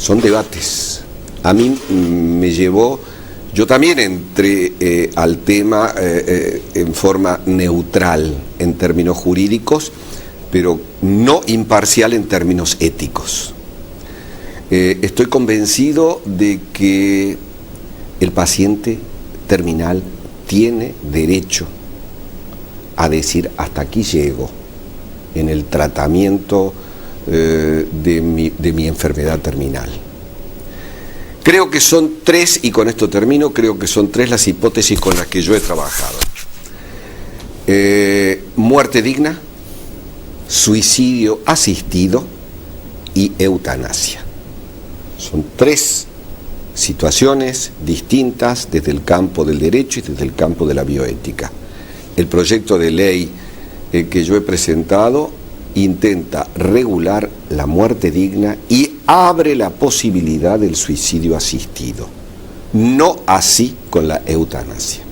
son debates. A mí me llevó, yo también entré al tema en forma neutral en términos jurídicos, pero no imparcial en términos éticos. Estoy convencido de que el paciente terminal tiene derecho a decir hasta aquí llego en el tratamiento de mi enfermedad terminal. Creo que son tres, y con esto termino, creo que son tres las hipótesis con las que yo he trabajado. Muerte digna, suicidio asistido y eutanasia. Son tres situaciones distintas desde el campo del derecho y desde el campo de la bioética. El proyecto de ley que yo he presentado intenta regular la muerte digna y abre la posibilidad del suicidio asistido. No así con la eutanasia.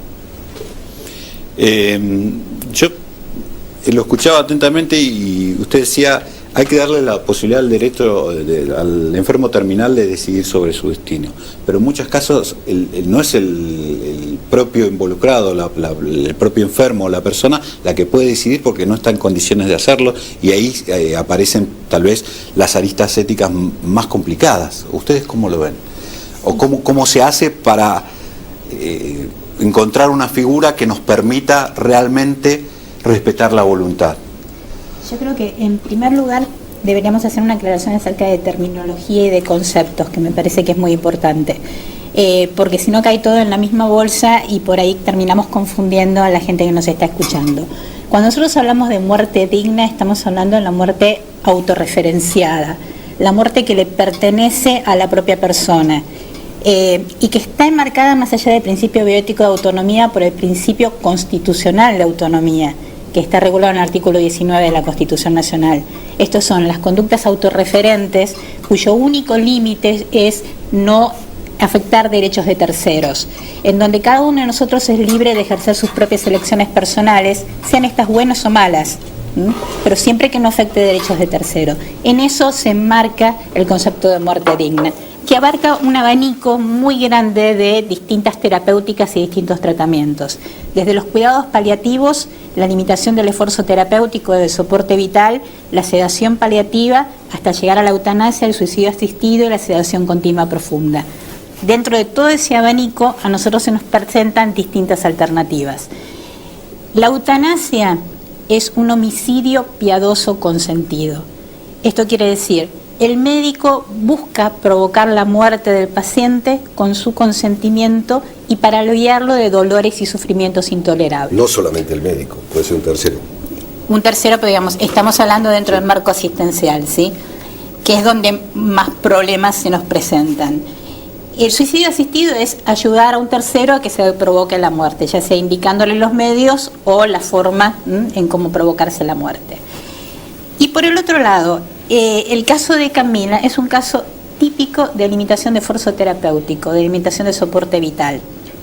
Yo lo escuchaba atentamente y usted decía, hay que darle la posibilidad al derecho al enfermo terminal de decidir sobre su destino. Pero en muchos casos no es el propio involucrado, el propio enfermo, la persona, la que puede decidir porque no está en condiciones de hacerlo, y ahí aparecen tal vez las aristas éticas más complicadas. ¿Ustedes cómo lo ven? ¿O cómo se hace para encontrar una figura que nos permita realmente respetar la voluntad? Yo creo que en primer lugar deberíamos hacer una aclaración acerca de terminología y de conceptos, que me parece que es muy importante, porque si no cae todo en la misma bolsa y por ahí terminamos confundiendo a la gente que nos está escuchando. Cuando nosotros hablamos de muerte digna, estamos hablando de la muerte autorreferenciada, la muerte que le pertenece a la propia persona, y que está enmarcada más allá del principio bioético de autonomía por el principio constitucional de autonomía, que está regulado en el artículo 19 de la Constitución Nacional. Estos son las conductas autorreferentes, cuyo único límite es no afectar derechos de terceros, en donde cada uno de nosotros es libre de ejercer sus propias elecciones personales, sean estas buenas o malas, pero siempre que no afecte derechos de tercero. En eso se enmarca el concepto de muerte digna, que abarca un abanico muy grande de distintas terapéuticas y distintos tratamientos, desde los cuidados paliativos, la limitación del esfuerzo terapéutico de soporte vital, la sedación paliativa, hasta llegar a la eutanasia, el suicidio asistido y la sedación continua profunda. Dentro de todo ese abanico, a nosotros se nos presentan distintas alternativas. La eutanasia es un homicidio piadoso consentido. Esto quiere decir, el médico busca provocar la muerte del paciente con su consentimiento y para aliviarlo de dolores y sufrimientos intolerables. No solamente el médico, puede ser un tercero. Un tercero, pero digamos, estamos hablando dentro del marco asistencial, ¿sí? Que es donde más problemas se nos presentan. El suicidio asistido es ayudar a un tercero a que se provoque la muerte, ya sea indicándole los medios o la forma en cómo provocarse la muerte. Y por el otro lado, el caso de Camila es un caso típico de limitación de esfuerzo terapéutico, de limitación de soporte vital.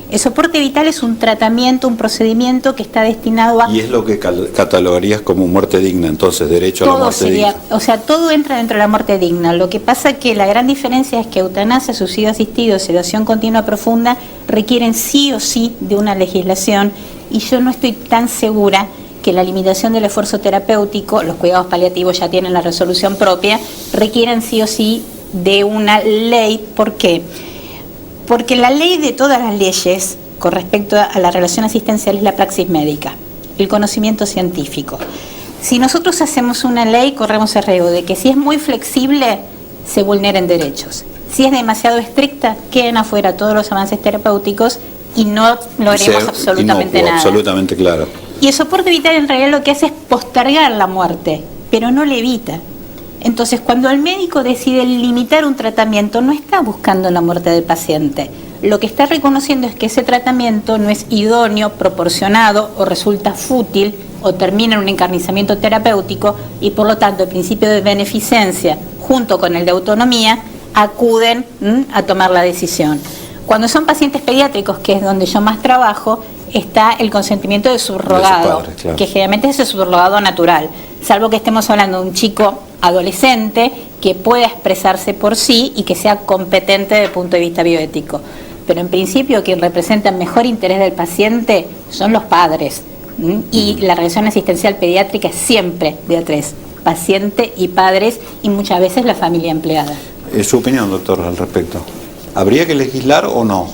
El soporte vital es un tratamiento, un procedimiento que está destinado a... Y es lo que catalogarías como muerte digna, entonces, derecho a la muerte digna. O sea, todo entra dentro de la muerte digna. Lo que pasa es que la gran diferencia es que eutanasia, suicidio asistido, sedación continua profunda requieren sí o sí de una legislación, y yo no estoy tan segura que la limitación del esfuerzo terapéutico, los cuidados paliativos ya tienen la resolución propia, requieren sí o sí de una ley. ¿Por qué? Porque la ley de todas las leyes con respecto a la relación asistencial es la praxis médica, el conocimiento científico. Si nosotros hacemos una ley, corremos el riesgo de que si es muy flexible, se vulneren derechos. Si es demasiado estricta, queden afuera todos los avances terapéuticos y no logremos absolutamente nada. Absolutamente claro. Y el soporte vital en realidad lo que hace es postergar la muerte, pero no la evita. Entonces, cuando el médico decide limitar un tratamiento, no está buscando la muerte del paciente. Lo que está reconociendo es que ese tratamiento no es idóneo, proporcionado o resulta fútil o termina en un encarnizamiento terapéutico, y por lo tanto el principio de beneficencia junto con el de autonomía acuden a tomar la decisión. Cuando son pacientes pediátricos, que es donde yo más trabajo, está el consentimiento de subrogado, claro, que generalmente es el subrogado natural, salvo que estemos hablando de un chico adolescente que pueda expresarse por sí y que sea competente desde el punto de vista bioético. Pero en principio quien representa el mejor interés del paciente son los padres. Y la relación asistencial pediátrica es siempre de a tres, paciente y padres, y muchas veces la familia empleada. ¿Su opinión, doctor, al respecto? ¿Habría que legislar o no?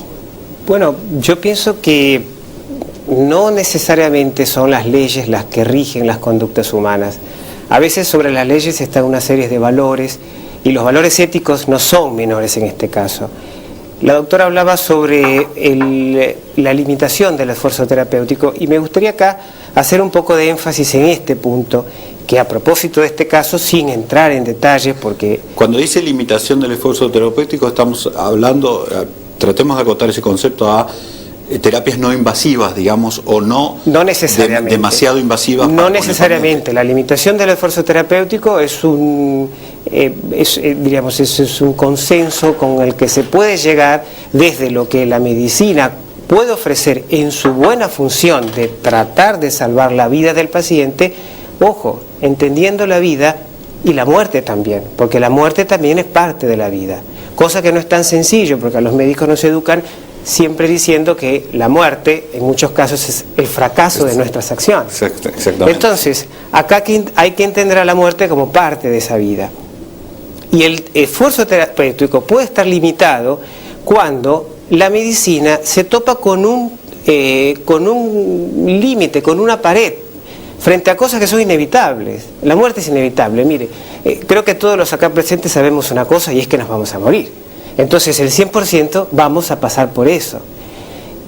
Bueno, yo pienso que no necesariamente son las leyes las que rigen las conductas humanas. A veces sobre las leyes está una serie de valores, y los valores éticos no son menores en este caso. La doctora hablaba sobre la limitación del esfuerzo terapéutico, y me gustaría acá hacer un poco de énfasis en este punto, que a propósito de este caso, sin entrar en detalles, porque... Cuando dice limitación del esfuerzo terapéutico, estamos hablando, tratemos de acotar ese concepto a terapias no invasivas, digamos, o no necesariamente demasiado invasivas. No necesariamente. La limitación del esfuerzo terapéutico es un consenso con el que se puede llegar desde lo que la medicina puede ofrecer en su buena función de tratar de salvar la vida del paciente, ojo, entendiendo la vida y la muerte también, porque la muerte también es parte de la vida, cosa que no es tan sencillo, porque a los médicos nos educan siempre diciendo que la muerte en muchos casos es el fracaso de nuestras acciones. Exactamente. Entonces, acá hay que entender a la muerte como parte de esa vida. Y el esfuerzo terapéutico puede estar limitado cuando la medicina se topa con un límite, con una pared, frente a cosas que son inevitables. La muerte es inevitable. Mire, creo que todos los acá presentes sabemos una cosa, y es que nos vamos a morir. Entonces el 100% vamos a pasar por eso.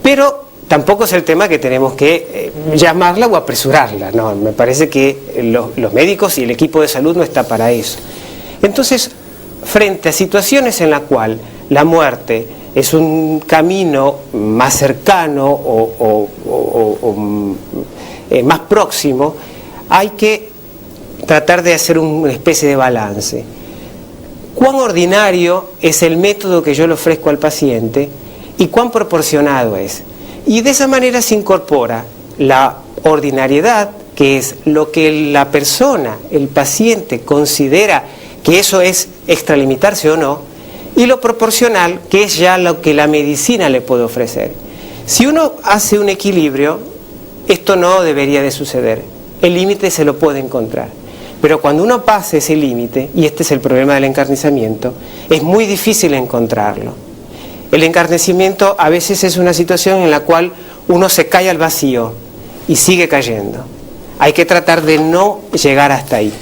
Pero tampoco es el tema que tenemos que llamarla o apresurarla. No, me parece que los médicos y el equipo de salud no está para eso. Entonces, frente a situaciones en las cuales la muerte es un camino más cercano o más próximo, hay que tratar de hacer una especie de balance. ¿Cuán ordinario es el método que yo le ofrezco al paciente y cuán proporcionado es? Y de esa manera se incorpora la ordinariedad, que es lo que la persona, el paciente, considera que eso es extralimitarse o no, y lo proporcional, que es ya lo que la medicina le puede ofrecer. Si uno hace un equilibrio, esto no debería de suceder. El límite se lo puede encontrar. Pero cuando uno pasa ese límite, y este es el problema del encarnizamiento, es muy difícil encontrarlo. El encarnecimiento a veces es una situación en la cual uno se cae al vacío y sigue cayendo. Hay que tratar de no llegar hasta ahí.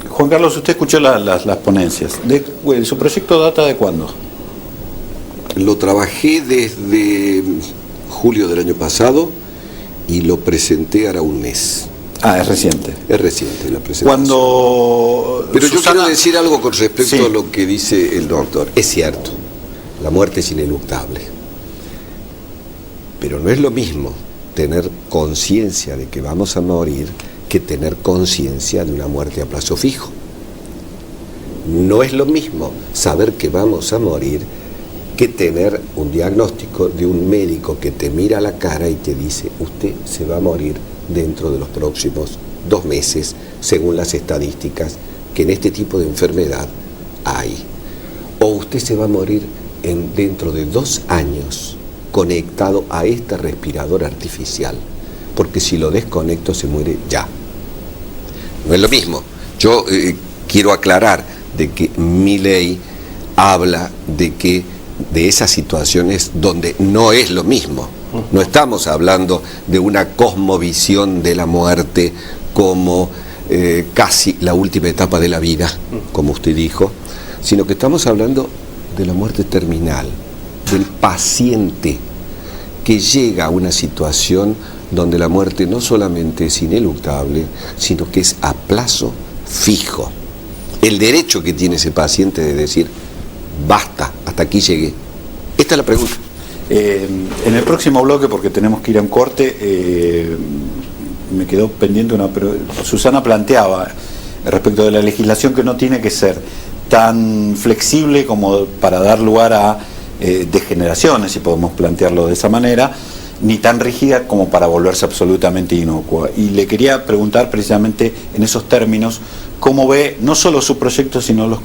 Juan Carlos, usted escuchó las ponencias. ¿Su proyecto data de cuándo? Lo trabajé desde julio del año pasado y lo presenté hará un mes. Ah, es reciente. Es reciente la presentación. Pero yo quiero decir algo con respecto a lo que dice el doctor. Es cierto, la muerte es ineluctable. Pero no es lo mismo tener conciencia de que vamos a morir que tener conciencia de una muerte a plazo fijo. No es lo mismo saber que vamos a morir que tener un diagnóstico de un médico que te mira a la cara y te dice, usted se va a morir dentro de los próximos 2 meses, según las estadísticas que en este tipo de enfermedad hay. O usted se va a morir dentro de 2 años conectado a este respirador artificial, porque si lo desconecto se muere ya. No es lo mismo. Yo quiero aclarar de que mi ley habla de esas situaciones donde no es lo mismo. No estamos hablando de una cosmovisión de la muerte como casi la última etapa de la vida, como usted dijo, sino que estamos hablando de la muerte terminal, del paciente que llega a una situación donde la muerte no solamente es ineluctable, sino que es a plazo fijo. El derecho que tiene ese paciente de decir, basta, hasta aquí llegué. Esta es la pregunta. En el próximo bloque, porque tenemos que ir a un corte, me quedó pendiente pero Susana planteaba respecto de la legislación que no tiene que ser tan flexible como para dar lugar a degeneraciones, si podemos plantearlo de esa manera, ni tan rígida como para volverse absolutamente inocua. Y le quería preguntar precisamente en esos términos cómo ve no solo su proyecto, sino los